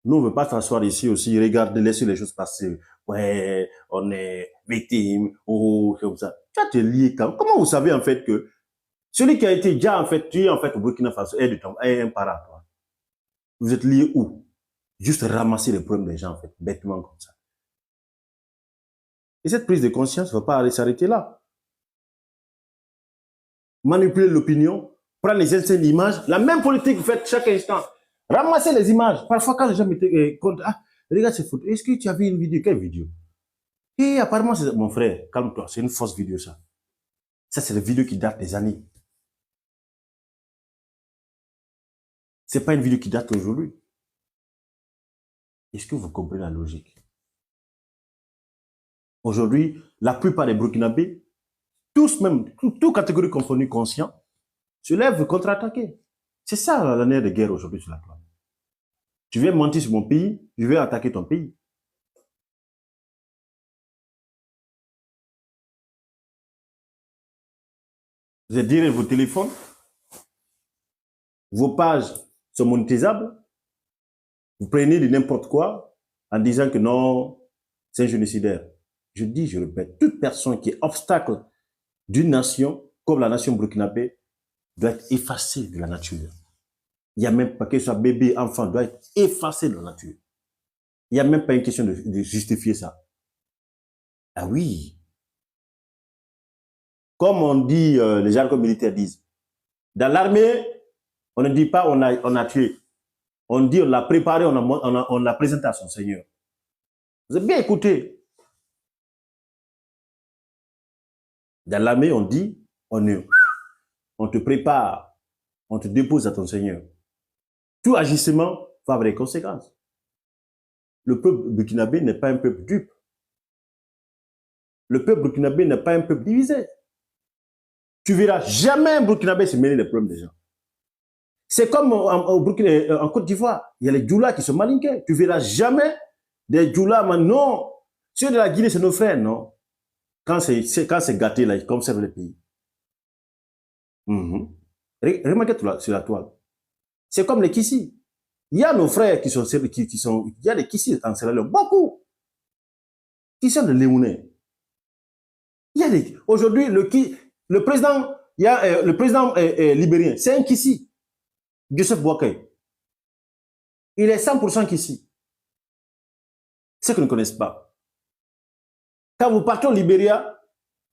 Nous, on ne veut pas s'asseoir ici aussi, regarder, laisser les choses passer. Ouais, on est victime, oh, comme ça. Tu vas te lier quand même. Comment vous savez en fait que celui qui a été déjà en fait tué en fait au Burkina Faso est un parent, toi? Vous êtes liés où? Juste ramasser les problèmes des gens en fait, bêtement comme ça. Et cette prise de conscience ne va pas aller s'arrêter là. Manipuler l'opinion, prendre les instants d'images, la même politique que vous faites chaque instant. Ramasser les images. Parfois, quand les gens me comptent, ah, regarde ces photos, est-ce que tu as vu une vidéo? Quelle vidéo? Et apparemment, c'est mon frère, calme-toi, c'est une fausse vidéo, ça. Ça, c'est la vidéo qui date des années. C'est pas une vidéo qui date aujourd'hui. Est-ce que vous comprenez la logique? Aujourd'hui, la plupart des Burkinabés, tous même, toutes catégories confondues conscients, se lèvent contre-attaquer. C'est ça la nerf de guerre aujourd'hui sur la planète. Tu viens mentir sur mon pays, je vais attaquer ton pays. Vous êtes direz vos téléphones, vos pages sont monétisables, vous prenez de n'importe quoi en disant que non, c'est un génocidaire. Je dis, je répète, toute personne qui est obstacle d'une nation, comme la nation burkinabé, doit être effacée de la nature. Il n'y a même pas que soit bébé, enfant, doit être effacé de la nature. Il n'y a même pas une question de justifier ça. Ah oui. Comme on dit, les jargons militaires disent, dans l'armée, on ne dit pas on a tué. On dit on l'a préparé, on l'a présenté à son Seigneur. Vous avez bien écouté. Dans l'armée, on dit, on te prépare, on te dépose à ton Seigneur. Tout agissement va avoir des conséquences. Le peuple burkinabé n'est pas un peuple dupe. Le peuple burkinabé n'est pas un peuple divisé. Tu verras jamais un burkinabé se mêler les problèmes des gens. C'est comme en Côte d'Ivoire, il y a les djoulas qui sont malinqués. Tu verras jamais des djoulas, mais non. Ceux de la Guinée, c'est nos frères, non. Quand c'est gâté, là, ils conservent le pays. Remarquez sur la toile. C'est comme les Kissi. Il y a nos frères qui sont il y a des Kissi en Sierra Leone, beaucoup, qui sont de Léounais. Il y a des, aujourd'hui, le président, il y a le président libérien, c'est un Kissi, Joseph Boakai. Il est 100% Kissi. Ceux qui ne connaissent pas. Quand vous partez au Libéria,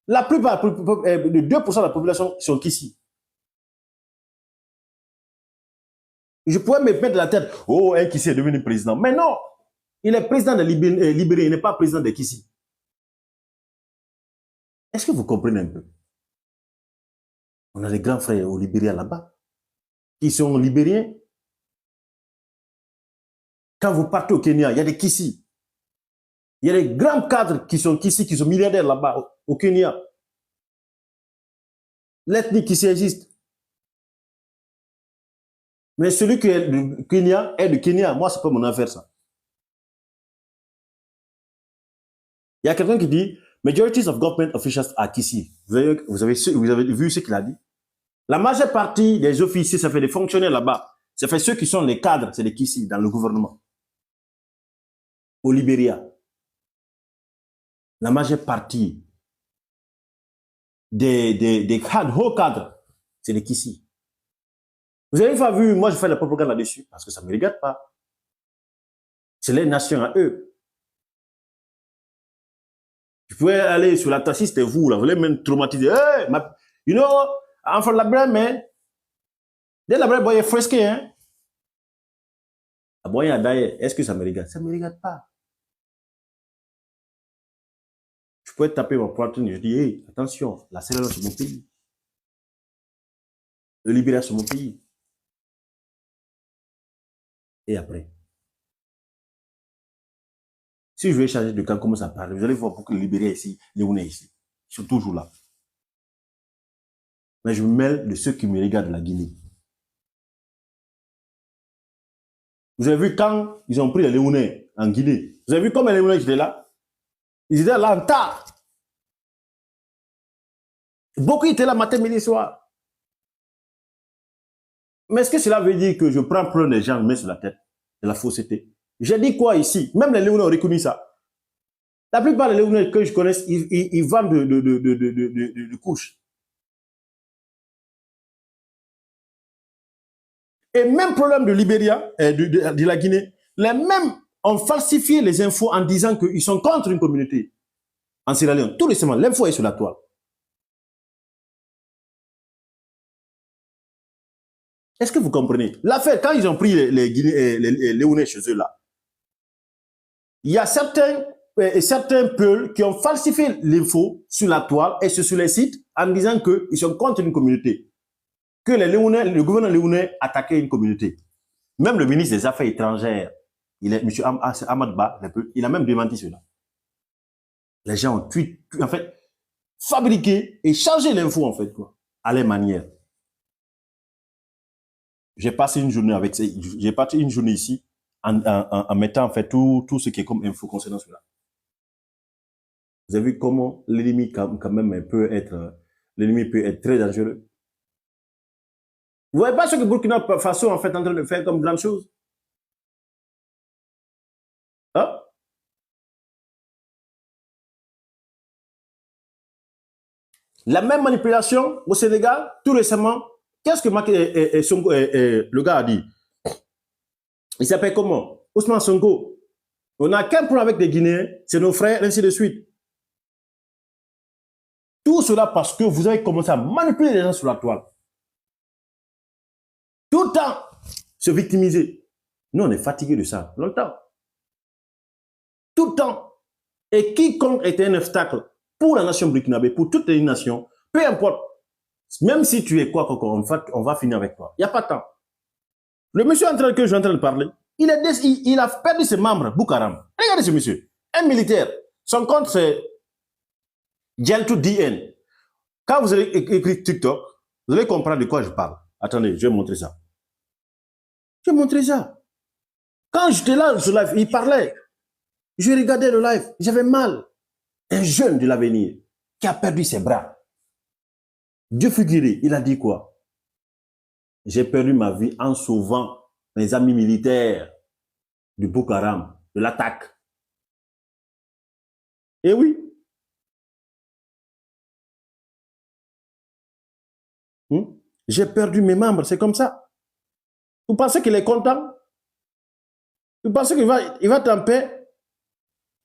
la plupart, de 2% de la population sont Kissi. Je pourrais me mettre la tête, oh, un Kissi est devenu président. Mais non, il est président de Libéria, il n'est pas président de Kissi. Est-ce que vous comprenez un peu? On a des grands frères au Libéria là-bas, qui sont libériens. Quand vous partez au Kenya, il y a des Kissi. Il y a des grands cadres qui sont Kissi, qui sont milliardaires là-bas, au Kenya. L'ethnie Kissi existe. Mais celui qui est du Kenya est du Kenya. Moi, c'est pas mon affaire, ça. Il y a quelqu'un qui dit, majorities of government officials are Kissi. Vous avez vu ce qu'il a dit? La majeure partie des officiers, ça fait des fonctionnaires là-bas. Ça fait ceux qui sont les cadres, c'est des Kissi dans le gouvernement. Au Libéria. La majeure partie des hauts cadres, c'est des Kissi. Vous avez pas vu, moi je fais la propagande là-dessus, parce que ça ne me regarde pas. C'est les nations à eux. Tu pouvez aller sur la tassie, c'était vous, là, vous voulez même traumatiser. Hey, you know, enfant de la brème, mais dès la brème, boy, fresqué, hein. Est-ce que ça me regarde? Ça ne me regarde pas. Je pourrais taper mon poitrine, je dis, hey, attention, la Sierra Leone, c'est mon pays. Le Libéria, c'est mon pays. Et après, si je vais changer de camp, comment ça parle? Vous allez voir pour que le Libéria ici, les Ounais ici, ils sont toujours là. Mais je me mêle de ceux qui me regardent de la Guinée. Vous avez vu quand ils ont pris les Léounais en Guinée? Vous avez vu comment les Léounais étaient là? Ils étaient là en tas. Beaucoup étaient là matin, midi, soir. Mais est-ce que cela veut dire que je prends plein de gens, je mets sur la tête de la fausseté? J'ai dit quoi ici? Même les Léonais ont reconnu ça. La plupart des Léonais que je connais, ils vendent de couches. Et même problème de Libéria, de la Guinée, les mêmes ont falsifié les infos en disant qu'ils sont contre une communauté en Sierra Leone. Tout récemment, l'info est sur la toile. Est-ce que vous comprenez? L'affaire, quand ils ont pris les Léonais chez eux là, il y a certains peuls qui ont falsifié l'info sur la toile et sur les sites en disant qu'ils sont contre une communauté. Que le gouvernement léonais attaquait une communauté. Même le ministre des Affaires étrangères, M. Ahmad Ba, il a même démenti cela. Les gens ont en fait, fabriqué et changé l'info, en fait, quoi, à leur manière. J'ai passé une journée ici en mettant, en fait, tout ce qui est comme info concernant cela. Vous avez vu comment l'ennemi, quand même, peut être très dangereux. Vous voyez pas ce que Burkina Faso, en fait, est en train de faire comme grande chose? Hein? La même manipulation au Sénégal, tout récemment, qu'est-ce que le gars a dit? Il s'appelle comment? Ousmane Sonko. On n'a qu'un problème avec les Guinéens, c'est nos frères, ainsi de suite. Tout cela parce que vous avez commencé à manipuler les gens sur la toile. Tout le temps, se victimiser. Nous, on est fatigués de ça, longtemps. Tout le temps. Et quiconque était un obstacle pour la nation burkinabé, pour toutes les nations, peu importe, même si tu es quoi, on va finir avec toi. Il n'y a pas de temps. Le monsieur que je suis en train de parler, il a perdu ses membres, Boukaram. Regardez ce monsieur, un militaire. Son compte, c'est Gentle DN. Quand vous allez écrire TikTok, vous allez comprendre de quoi je parle. Attendez, je vais montrer ça. Je vais montrer ça. Quand j'étais là sur live, il parlait. Je regardais le live, j'avais mal. Un jeune de l'avenir qui a perdu ses bras. Dieu figuré, il a dit quoi? J'ai perdu ma vie en sauvant mes amis militaires du Boko Haram, de l'attaque. Et oui. J'ai perdu mes membres, c'est comme ça. Vous pensez qu'il est content? Vous pensez qu'il va être en paix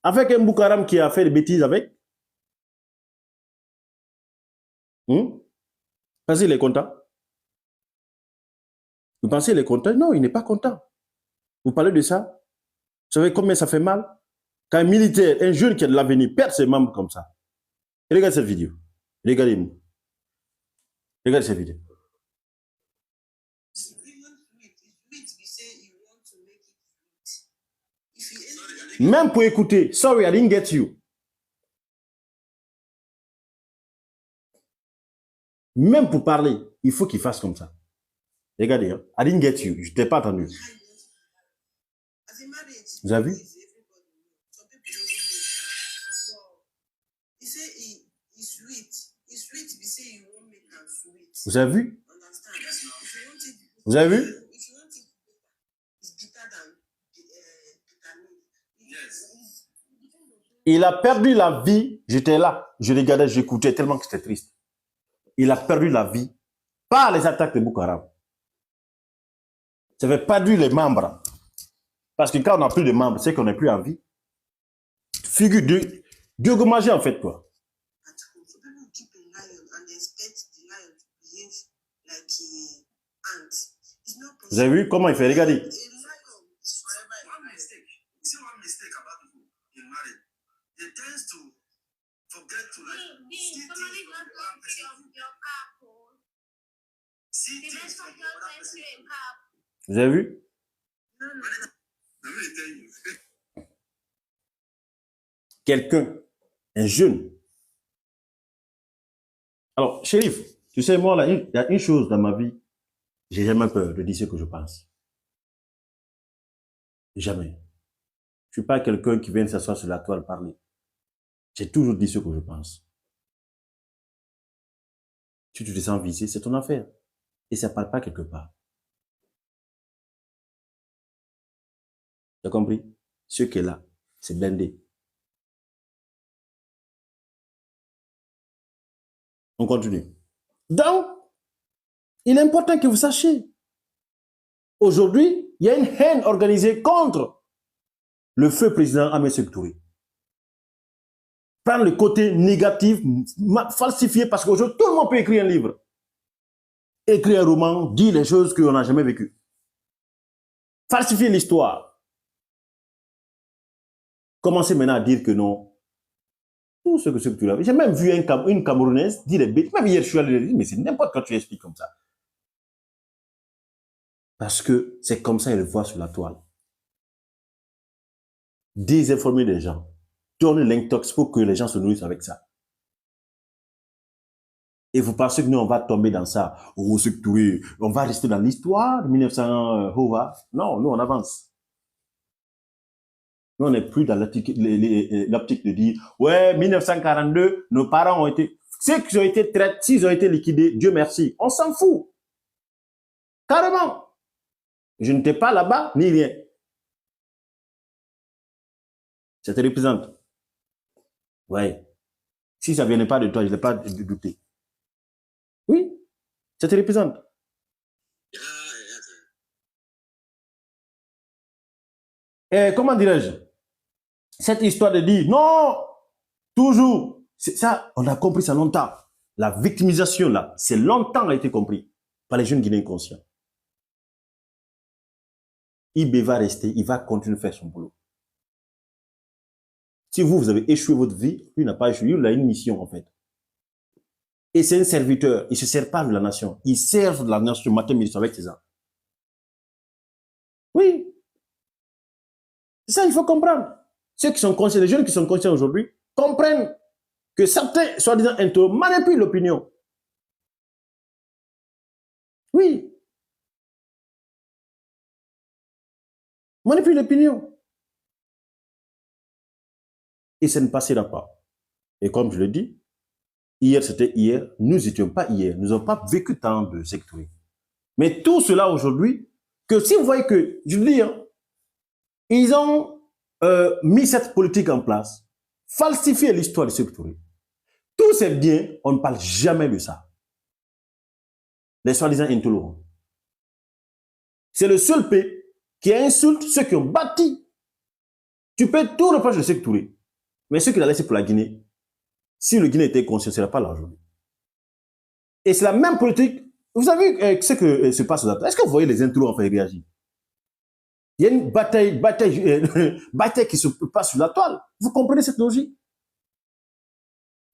avec un Boko Haram qui a fait des bêtises avec? Vous pensez qu'il est content? Vous pensez qu'il est content? Non, il n'est pas content. Vous parlez de ça? Vous savez combien ça fait mal? Quand un militaire, un jeune qui a de l'avenir, perd ses membres comme ça. Regardez cette vidéo. Regardez-moi. Regardez cette vidéo. Même pour écouter, sorry, I didn't get you. Même pour parler, il faut qu'il fasse comme ça. Regardez, hein? I didn't get you. Je ne t'ai pas entendu. Vous avez vu? Vous avez vu? Vous avez vu? Il a perdu la vie. J'étais là. Je regardais, j'écoutais tellement que c'était triste. Il a perdu la vie par les attaques de Boko Haram. Ça avait perdu les membres. Parce que quand on n'a plus de membres, c'est qu'on n'est plus en vie. Figure de gommager en fait, quoi. Vous avez vu comment il fait? Regardez. Vous avez vu? Quelqu'un, un jeune. Alors, Chérif, tu sais, moi, là, il y a une chose dans ma vie, j'ai jamais peur de dire ce que je pense. Jamais. Je ne suis pas quelqu'un qui vient s'asseoir sur la toile parler. J'ai toujours dit ce que je pense. Si tu te sens visé, c'est ton affaire. Et ça ne part pas quelque part. as compris? Ce qui est là, c'est blindé. On continue. Donc, il est important que vous sachiez. Aujourd'hui, il y a une haine organisée contre le feu président Ahmed Sékou Touré. Prendre le côté négatif, falsifié, parce qu'aujourd'hui, tout le monde peut écrire un livre. Écrire un roman, dire les choses qu'on n'a jamais vécues. Falsifier l'histoire. Commencez maintenant à dire que non. Tout ce que tu as. J'ai même vu une Camerounaise dire des bêtises. Même hier, je suis allé dire, mais c'est n'importe quoi tu expliques comme ça. Parce que c'est comme ça, ils le voient sur la toile. Désinformer les gens. Donner l'intox pour que les gens se nourrissent avec ça. Et vous pensez que nous, on va tomber dans ça. Oh, Sékou Touré, on va rester dans l'histoire de 1900. Non, nous, on avance. Nous, on n'est plus dans l'optique de dire, ouais, 1942, nos parents ont été, ceux qui ont été traités, s'ils ont été liquidés, Dieu merci. On s'en fout. Carrément. Je n'étais pas là-bas, ni rien. Ça te représente. Ouais. Si ça ne venait pas de toi, je n'ai pas douté. Oui, ça te représente. Et comment dirais-je? Cette histoire de dire non, toujours, ça, on a compris ça longtemps. La victimisation, là, c'est longtemps a été compris par les jeunes Guinéens conscients. IB va rester, il va continuer de faire son boulot. Si vous avez échoué votre vie, lui n'a pas échoué, il a une mission en fait. Et c'est un serviteur, il ne se sert pas de la nation, il sert de la nation matin, midi, avec ses ans. Oui. C'est ça, il faut comprendre. Ceux qui sont conscients, les jeunes qui sont conscients aujourd'hui, comprennent que certains, soi-disant intellectuels, manipulent l'opinion. Oui. Manipulent l'opinion. Et ça ne passera pas. Et comme je le dis, hier c'était hier, nous n'étions pas hier, nous n'avons pas vécu tant de secteur. Mais tout cela aujourd'hui, que si vous voyez que, je veux dire, ils ont mis cette politique en place, falsifié l'histoire du secteur. Tous ces biens, on ne parle jamais de ça. Les soi-disant intolérants. C'est le seul pays qui insulte ceux qui ont bâti. Tu peux tout reprocher de Sékou Touré, mais ceux qu'il a laissé pour la Guinée, si le Guinée était conscient, ce ne serait pas là aujourd'hui. Et c'est la même politique. Vous savez ce que se passe là. Est-ce que vous voyez les intros en fait réagir? Il y a une bataille qui se passe sur la toile. Vous comprenez cette logique?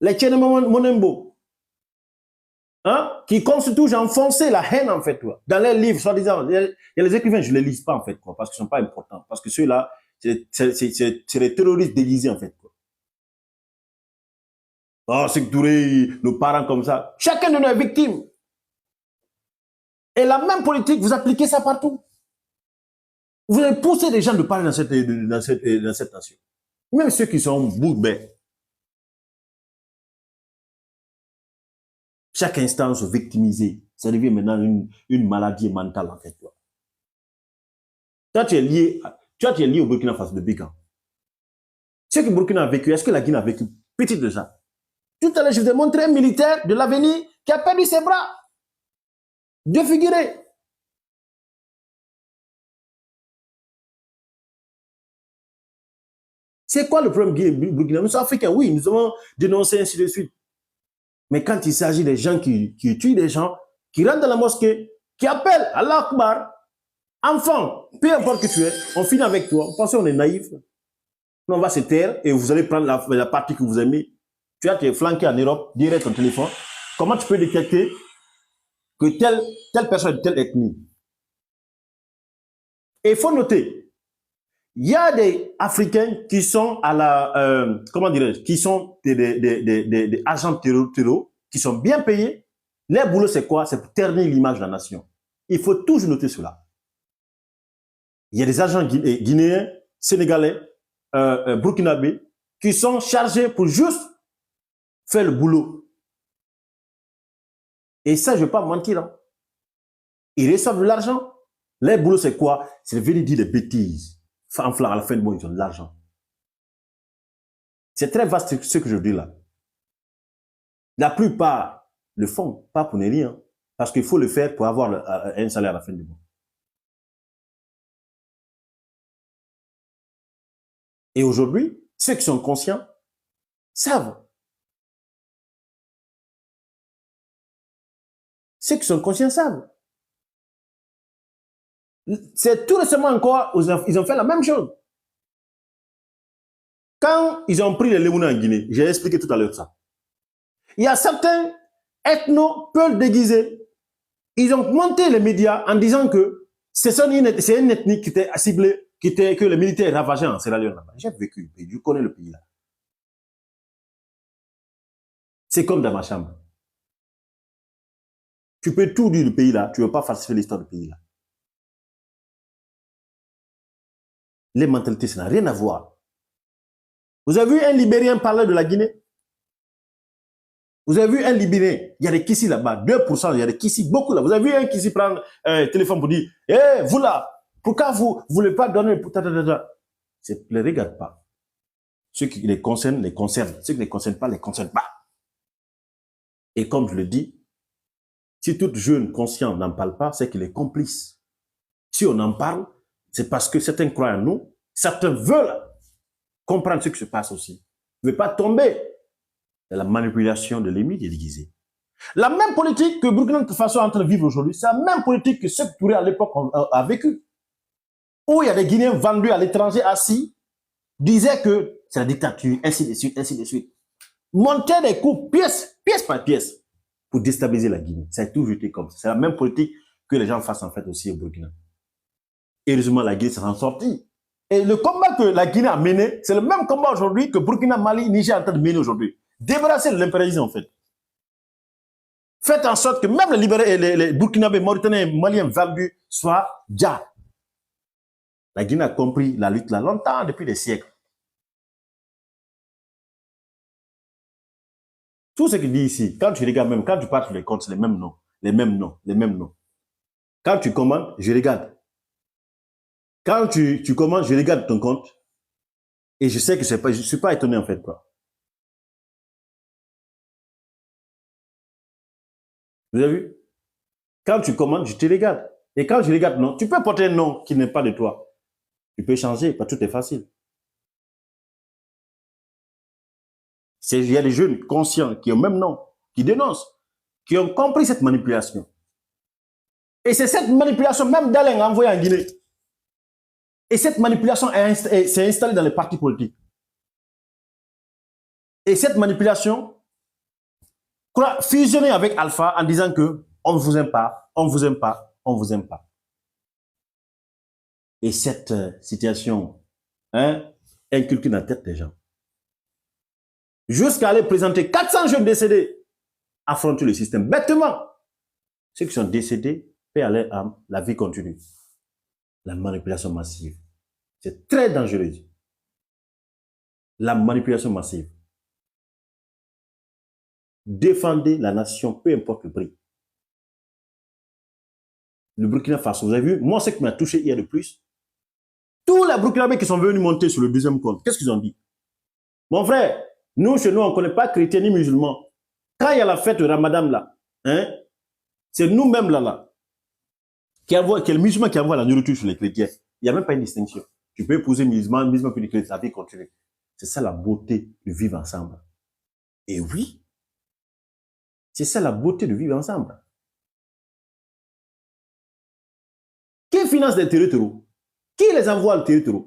Les Tchènes Monembo, hein, qui constituent toujours enfoncer la haine en fait, quoi. Dans les livres, soi-disant. Il y a les écrivains, je ne les lis pas en fait, quoi, parce qu'ils ne sont pas importants. Parce que ceux-là, c'est les terroristes déguisés en fait, quoi. Oh, Sékou Touré, nos parents comme ça. Chacun de nous est victime. Et la même politique, vous appliquez ça partout. Vous avez poussé les gens de parler dans cette nation. Même ceux qui sont bourbés. Chaque instant se victimiser. Ça devient maintenant une maladie mentale, en fait. Toi, tu es lié au Burkina Faso depuis quand? Ce que le Burkina a vécu, est-ce que la Guinée a vécu? Petit de ça. Tout à l'heure, je vous ai montré un militaire de l'avenir qui a perdu ses bras. Défiguré. C'est quoi le problème burkinabé? Nous sommes africains, oui, nous avons dénoncé ainsi de suite. Mais quand il s'agit des gens qui tuent des gens, qui rentrent dans la mosquée, qui appellent Allah Akbar, enfant, peu importe que tu es, on finit avec toi. On pense qu'on est naïf. On va se taire et vous allez prendre la partie que vous aimez. Tu es flanqué en Europe, direct ton téléphone. Comment tu peux détecter que telle personne de telle ethnie? Et il faut noter, il y a des Africains qui sont à la, comment dirais-je, qui sont des agents terror, qui sont bien payés. Leur boulot, c'est quoi? C'est pour ternir l'image de la nation. Il faut toujours noter cela. Il y a des agents guinéens, sénégalais, burkinabés, qui sont chargés pour juste faire le boulot. Et ça, je ne vais pas mentir. Hein. Ils reçoivent de l'argent. Leur boulot, c'est quoi? C'est de venir dire des bêtises. à la fin du mois, ils ont de l'argent. C'est très vaste ce que je dis là. La plupart le font, pas pour ne rien, parce qu'il faut le faire pour avoir un salaire à la fin du mois. Et aujourd'hui, ceux qui sont conscients savent. Ceux qui sont conscients savent. C'est tout récemment encore, ils ont fait la même chose. Quand ils ont pris les Léouna en Guinée, j'ai expliqué tout à l'heure ça. Il y a certains ethnos peuvent déguiser. Ils ont monté les médias en disant que c'est une ethnie qui était ciblée, que les militaires ravageaient en Sierra Leone. J'ai vécu, je connais le pays là. C'est comme dans ma chambre. Tu peux tout dire du pays là, tu ne veux pas falsifier l'histoire du pays là. Les mentalités, ça n'a rien à voir. Vous avez vu un Libérien parler de la Guinée? Vous avez vu un Libérien? Il y a des Kissi là-bas, 2%, il y a des Kissi, beaucoup là. Vous avez vu un Kissi prendre un téléphone pour dire « Eh, vous là, pourquoi vous ne voulez pas donner... » Ne les regarde pas. Ceux qui les concernent, les concernent. Ceux qui ne les concernent pas, les concernent pas. Et comme je le dis, si tout jeune conscient n'en parle pas, c'est qu'il est complice. Si on en parle, c'est parce que certains croient en nous, certains veulent comprendre ce qui se passe aussi. Ne veulent pas tomber dans la manipulation de l'ennemi déguisé. La même politique que Burkina Faso est en train de vivre aujourd'hui, c'est la même politique que ceux Touré à l'époque a vécu. Où il y a des Guinéens vendus à l'étranger assis, disaient que c'est la dictature, ainsi de suite, ainsi de suite. Monter des coups pièce par pièce pour déstabiliser la Guinée. Ça a toujours été comme ça. C'est la même politique que les gens fassent en fait aussi au Burkina. Heureusement, la Guinée s'en sortit. Et le combat que la Guinée a mené, c'est le même combat aujourd'hui que Burkina, Mali, Niger sont en train de mener aujourd'hui. Débarrasser de l'impérialisme en fait. Faites en sorte que même les Burkinabés, Mauritaniens et Maliens vendus soient déjà. La Guinée a compris la lutte là longtemps, depuis des siècles. Tout ce qu'il dit ici, quand tu regardes même, quand tu parles sur les comptes, c'est les mêmes noms, les mêmes noms, les mêmes noms. Quand tu commandes, je regarde. Quand tu commandes, je regarde ton compte et je sais que je ne suis pas étonné en fait quoi. Vous avez vu? Quand tu commandes, je te regarde. Et quand je regarde non, tu peux porter un nom qui n'est pas de toi. Tu peux changer, pas tout est facile. Il y a des jeunes conscients qui ont même nom, qui dénoncent, qui ont compris cette manipulation. Et c'est cette manipulation, même d'Alain envoyé en Guinée. Et cette manipulation s'est installée dans les partis politiques. Et cette manipulation fusionnée avec Alpha en disant que on ne vous aime pas, on ne vous aime pas, on ne vous aime pas. Et cette situation inculquée dans la tête des gens. Jusqu'à aller présenter 400 jeunes décédés, affronter le système. Bêtement, ceux qui sont décédés, paient à leur âme, la vie continue. La manipulation massive. C'est très dangereux. La manipulation massive. Défendez la nation, peu importe le prix. Le Burkina Faso, vous avez vu, moi, ce qui m'a touché hier de plus, tous les Burkinabés qui sont venus monter sur le deuxième compte, qu'est-ce qu'ils ont dit? Mon frère, nous, chez nous, on ne connaît pas chrétiens ni musulmans. Quand il y a la fête de Ramadan, là, c'est nous-mêmes, là, qui est le musulman qui envoie la nourriture sur les chrétiens. Il n'y a même pas une distinction. Tu peux épouser musulman puis les chrétiens, la vie continue. C'est ça la beauté de vivre ensemble. Et oui, c'est ça la beauté de vivre ensemble. Qui finance les territoires? Qui les envoie au territoire?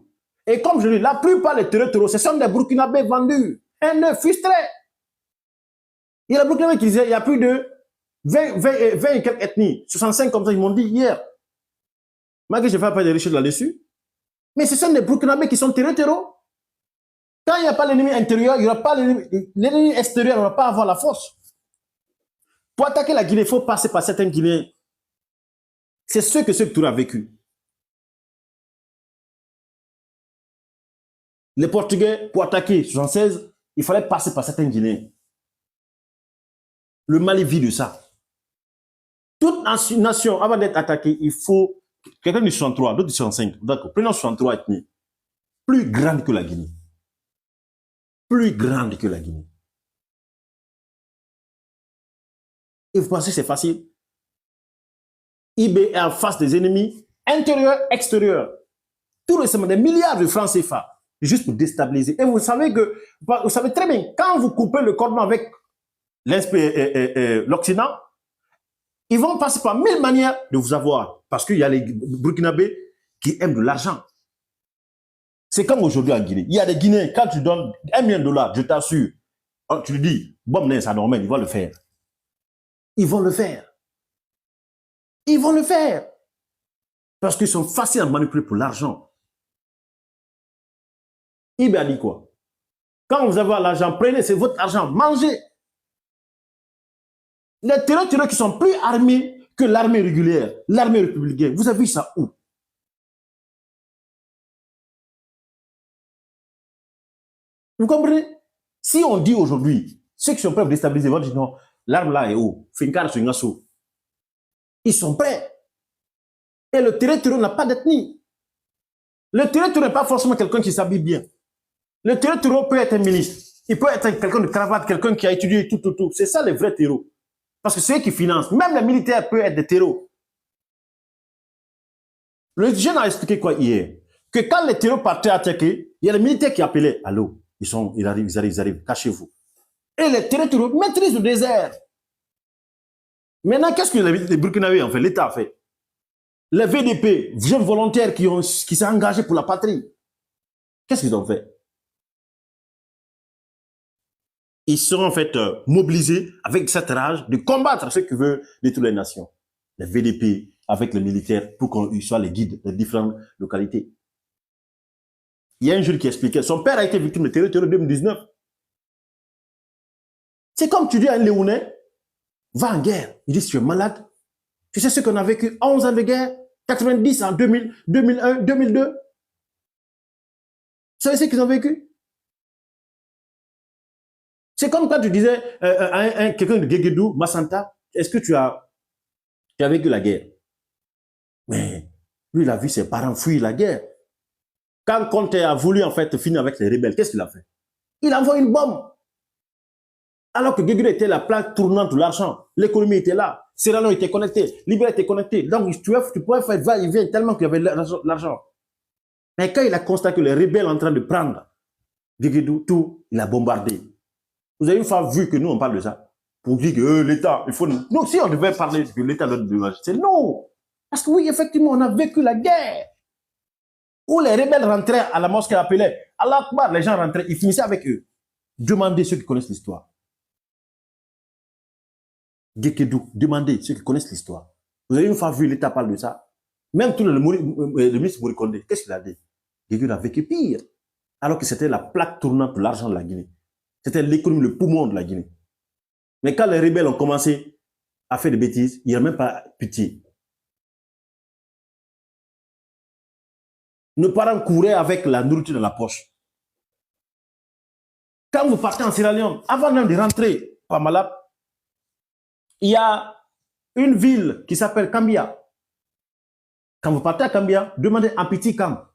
Et comme je dis, la plupart des territoires, ce sont des Burkinabés vendus. Un frustré. Il y a des Burkinabés qui disaient, il y a plus de 20 et quelques ethnies, 65 comme ça, ils m'ont dit hier. Malgré que je ne fais pas de recherches là-dessus. Mais ce sont des Burkinabés qui sont territoriaux. Quand il n'y a pas l'ennemi intérieur, il n'y aura pas l'ennemi extérieur, il ne va pas avoir la force. Pour attaquer la Guinée, il faut passer par certains Guinéens. C'est ce que Touré a vécu. Les Portugais, pour attaquer 76, il fallait passer par certains Guinéens. Le Mali vit de ça. Toute nation, avant d'être attaquée, il faut... Quelqu'un dit 63, d'autres dit 65. D'accord, prenons 63 ethnies. plus grande que la Guinée. Plus grande que la Guinée. Et vous pensez que c'est facile? IB est en face des ennemis intérieurs, extérieurs. Tout récemment, des milliards de francs CFA, juste pour déstabiliser. Et vous savez très bien, quand vous coupez le cordon avec l'Occident, ils vont passer par 1000 manières de vous avoir. Parce qu'il y a les Burkinabés qui aiment de l'argent. C'est comme aujourd'hui en Guinée. Il y a des Guinéens, quand tu donnes $1 million, je t'assure, tu lui dis, bon, ça normal, ils vont le faire. Ils vont le faire. Ils vont le faire. Parce qu'ils sont faciles à manipuler pour l'argent. Il a dit quoi? Quand vous avez l'argent, prenez, c'est votre argent, mangez. Les terroristes qui sont plus armés que l'armée régulière, l'armée républicaine, vous avez vu ça où? Vous comprenez? Si on dit aujourd'hui, ceux qui sont prêts à déstabiliser, vont dire non, l'arme là est où? Ils sont prêts. Et le terrorisme n'a pas d'ethnie. Le terrorisme n'est pas forcément quelqu'un qui s'habille bien. Le terrorisme peut être un ministre. Il peut être quelqu'un de cravate, quelqu'un qui a étudié tout. C'est ça les vrais terroristes. Parce que ceux qui financent, même les militaires peuvent être des terroristes. Le jeune a expliqué quoi hier? Que quand les terroristes partaient attaquer, il y a les militaires qui appelaient. Allô, ils arrivent, cachez-vous. Et les terroristes maîtrisent le désert. Maintenant, qu'est-ce que les Burkinabés ont fait? L'État a fait. Les VDP, jeunes volontaires qui s'est engagés pour la patrie, qu'est-ce qu'ils ont fait? Ils seront en fait mobilisés avec cette rage de combattre ceux qui veulent détruire les nations. Les VDP avec les militaires pour qu'ils soient les guides des différentes localités. Il y a un jeune qui expliquait, son père a été victime de terreur en 2019. C'est comme tu dis à un Léonais, va en guerre. Il dit, si tu es malade, tu sais ce qu'on a vécu 11 ans de guerre, 90 en 2000, 2001, 2002. Vous savez ce qu'ils ont vécu? C'est comme quand tu disais à quelqu'un de Guéguédou, Massanta, est-ce que tu as vécu la guerre? Mais lui, il a vu ses parents fuir la guerre. Quand Conte a voulu en fait finir avec les rebelles, qu'est-ce qu'il a fait? Il a envoyé une bombe. Alors que Guéguédou était la plaque tournante de l'argent. L'économie était là. Serrano était connecté. Libéria était connecté. Donc, tu pouvais faire va-et-vient tellement qu'il y avait l'argent. Mais quand il a constaté que les rebelles sont en train de prendre Guéguédou, tout, il a bombardé. Vous avez une fois vu que nous, on parle de ça pour dire que l'État, il faut... Non, si on devait parler que l'État doit de c'est non. Parce que oui, effectivement, on a vécu la guerre. Où les rebelles rentraient à la mosquée, appelaient Allah Akbar, les gens rentraient, ils finissaient avec eux. Demandez ceux qui connaissent l'histoire. Guéguédou, demandez ceux qui connaissent l'histoire. Vous avez une fois vu l'État parler de ça. Même tout le ministre Morikonde, qu'est-ce qu'il a dit? Guéguédou a vécu pire. Alors que c'était la plaque tournante de l'argent de la Guinée. C'était l'économie, le poumon de la Guinée. Mais quand les rebelles ont commencé à faire des bêtises, il n'y a même pas pitié. Nos parents couraient avec la nourriture dans la poche. Quand vous partez en Sierra Leone, avant même de rentrer par Malab, il y a une ville qui s'appelle Kambia. Quand vous partez à Kambia, demandez un petit camp.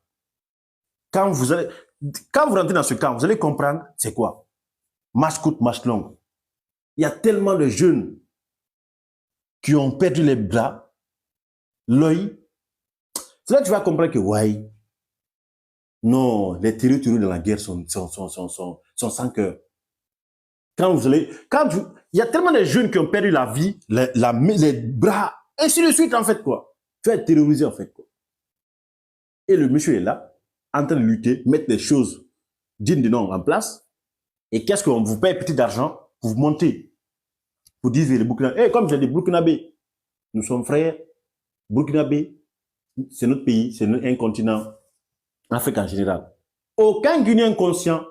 Quand vous rentrez dans ce camp, vous allez comprendre c'est quoi. Marche courte, marche longue. Il y a tellement de jeunes qui ont perdu les bras, l'œil. C'est là que tu vas comprendre que, ouais, non, les territoires dans la guerre sont sans cœur. Il y a tellement de jeunes qui ont perdu la vie, les bras, et ainsi de suite, en fait, quoi. Tu vas être terrorisé, en fait, quoi. Et le monsieur est là, en train de lutter, mettre des choses dignes de nom en place. Et qu'est-ce qu'on vous paye petit d'argent pour vous monter, pour dire les Burkinabés. Comme j'ai dit, Burkinabés, nous sommes frères. Burkinabés, c'est notre pays, c'est un continent, l'Afrique en général. Aucun Guinéen conscient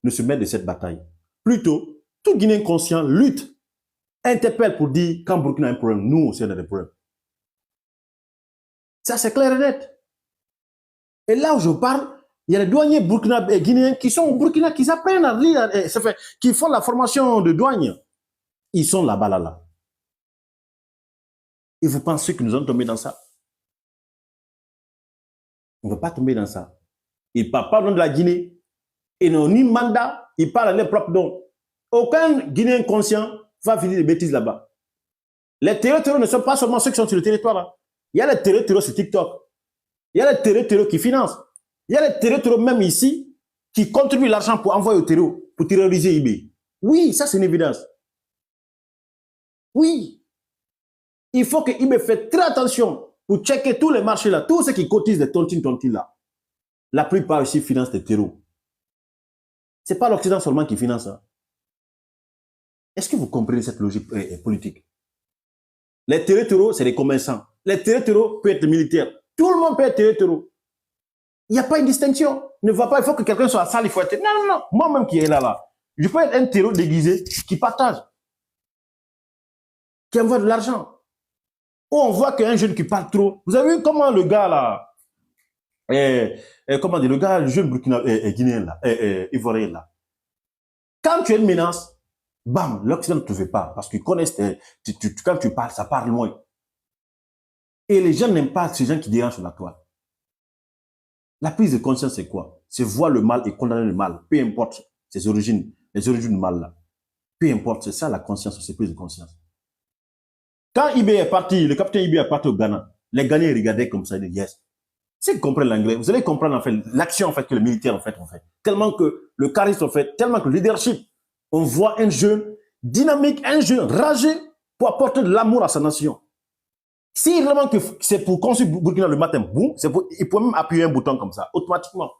ne se met de cette bataille. Plutôt, tout Guinéen conscient lutte, interpelle pour dire quand Burkina a un problème, nous aussi on a des problèmes. Ça, c'est clair et net. Et là où je parle, il y a les douaniers burkinabés et guinéens qui sont au Burkina, qui apprennent à lire, qui font la formation de douane. Ils sont là-bas, là. Et vous pensez que nous allons tomber dans ça? On ne va pas tomber dans ça. Il ne parle pas au nom de la Guinée. Ils n'ont ni mandat, ils parlent à leur propre nom. Aucun Guinéen conscient va finir des bêtises là-bas. Les terreurs ne sont pas seulement ceux qui sont sur le territoire. Là. Il y a les terreurs sur TikTok. Il y a les terreurs qui financent. Il y a les terreurs même ici qui contribuent l'argent pour envoyer au terror, pour terroriser IB. Oui, ça c'est une évidence. Oui. Il faut que IB fasse très attention pour checker tous les marchés là, tous ceux qui cotisent des tontines là. La plupart ici financent des terrors. Ce n'est pas l'Occident seulement qui finance ça. Est-ce que vous comprenez cette logique politique? Les terreurs, c'est des commerçants. Les terreurs peuvent être militaires. Tout le monde peut être terreur. Il n'y a pas une distinction. Ne va pas, il faut que quelqu'un soit sale, il faut être... Non, non, non. Moi-même qui est là. Je peux être un terreur déguisé qui partage, qui envoie de l'argent. Ou on voit qu'un jeune qui parle trop. Vous avez vu comment le gars là, comment dire, le gars, le jeune guinéen là, ivoirien là. Quand tu es une menace, bam, l'Occident ne te fait pas parce qu'ils connaissent, quand tu parles, ça part loin. Et les gens n'aiment pas ces gens qui dérangent sur la toile. La prise de conscience, c'est quoi? C'est voir le mal et condamner le mal, peu importe ses origines, les origines du mal là. Peu importe, c'est ça la conscience, c'est prise de conscience. Quand IB est parti, le capitaine IB est parti au Ghana, les Ghanais regardaient comme ça, ils disaient yes. Si vous comprenez l'anglais, vous allez comprendre en fait l'action en fait que le militaire en fait ont fait. Tellement que le charisme en fait, tellement que le leadership, on voit un jeune dynamique, un jeune ragé pour apporter de l'amour à sa nation. Si vraiment que c'est pour construire Burkina le matin, boum, il peut même appuyer un bouton comme ça, automatiquement.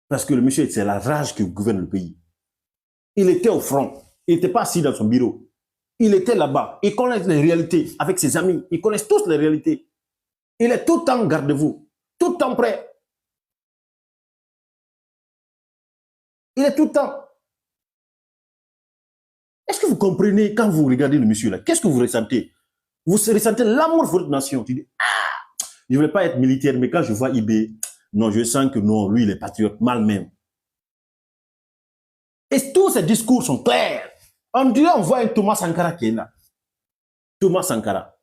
Parce que le monsieur, c'est la rage qui gouverne le pays. Il était au front. Il n'était pas assis dans son bureau. Il était là-bas. Il connaît les réalités avec ses amis. Ils connaissent tous les réalités. Il est tout le temps garde-vous. Tout le temps prêt. Il est tout le temps. Est-ce que vous comprenez quand vous regardez le monsieur là? Qu'est-ce que vous ressentez? Vous ressentez l'amour de votre nation. Tu dis, ah, je ne voulais pas être militaire, mais quand je vois IB, non, je sens que non, lui, il est patriote, mal même. Et tous ces discours sont clairs. On dirait on voit un Thomas Sankara qui est là. Thomas Sankara.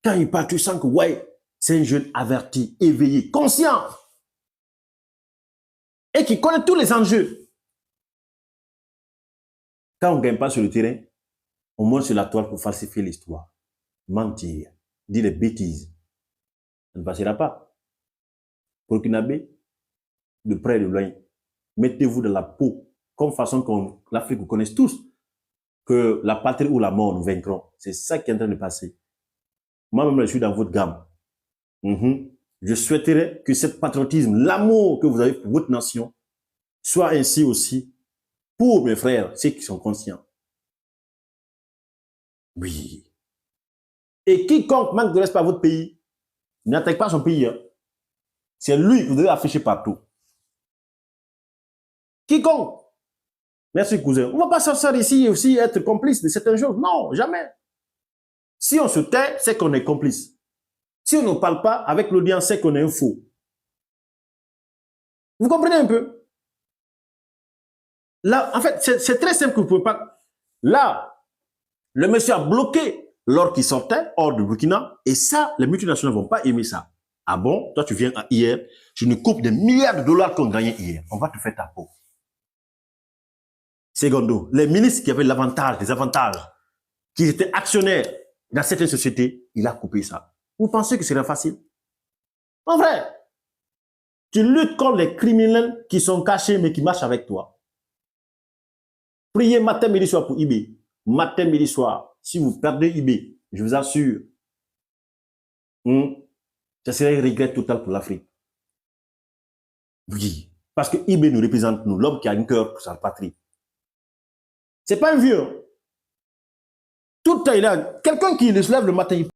Quand il parle, tu sens que ouais, c'est un jeune averti, éveillé, conscient. Et qui connaît tous les enjeux. Quand on ne gagne pas sur le terrain, on monte sur la toile pour falsifier l'histoire. Mentir, dire des bêtises. Ça ne passera pas. Burkinabé, de près et de loin, mettez-vous dans la peau, comme façon que l'Afrique vous connaisse tous, que la patrie ou la mort nous vaincront. C'est ça qui est en train de passer. Moi-même, je suis dans votre gamme. Je souhaiterais que ce patriotisme, l'amour que vous avez pour votre nation, soit ainsi aussi pour mes frères, ceux qui sont conscients. Oui. Et quiconque manque de respect à votre pays, n'attaque pas son pays. Hein. C'est lui que vous devez afficher partout. Quiconque. Merci, cousin. On ne va pas sortir ici et aussi être complice de certaines choses. Non, jamais. Si on se tait, c'est qu'on est complice. Si on ne parle pas avec l'audience, c'est qu'on est un faux. Vous comprenez un peu? Là, en fait, c'est très simple que vous ne pouvez pas. Là, le monsieur a bloqué l'or qui sortait hors du Burkina. Et ça, les multinationales ne vont pas aimer ça. Ah bon? Toi, tu viens hier, je nous coupe des milliards de dollars qu'on gagnait hier. On va te faire ta peau. Secondo, les ministres qui avaient l'avantage, des avantages, qui étaient actionnaires dans certaines sociétés, il a coupé ça. Vous pensez que ce serait facile? En vrai, tu luttes contre les criminels qui sont cachés mais qui marchent avec toi. Priez matin, midi, soir pour IB. Matin, midi, soir. Si vous perdez IB, je vous assure, ça serait un regret total pour l'Afrique. Oui, parce que IB nous représente, nous, l'homme qui a un cœur pour sa patrie. C'est pas un vieux. Tout le temps, il a quelqu'un qui se lève le matin,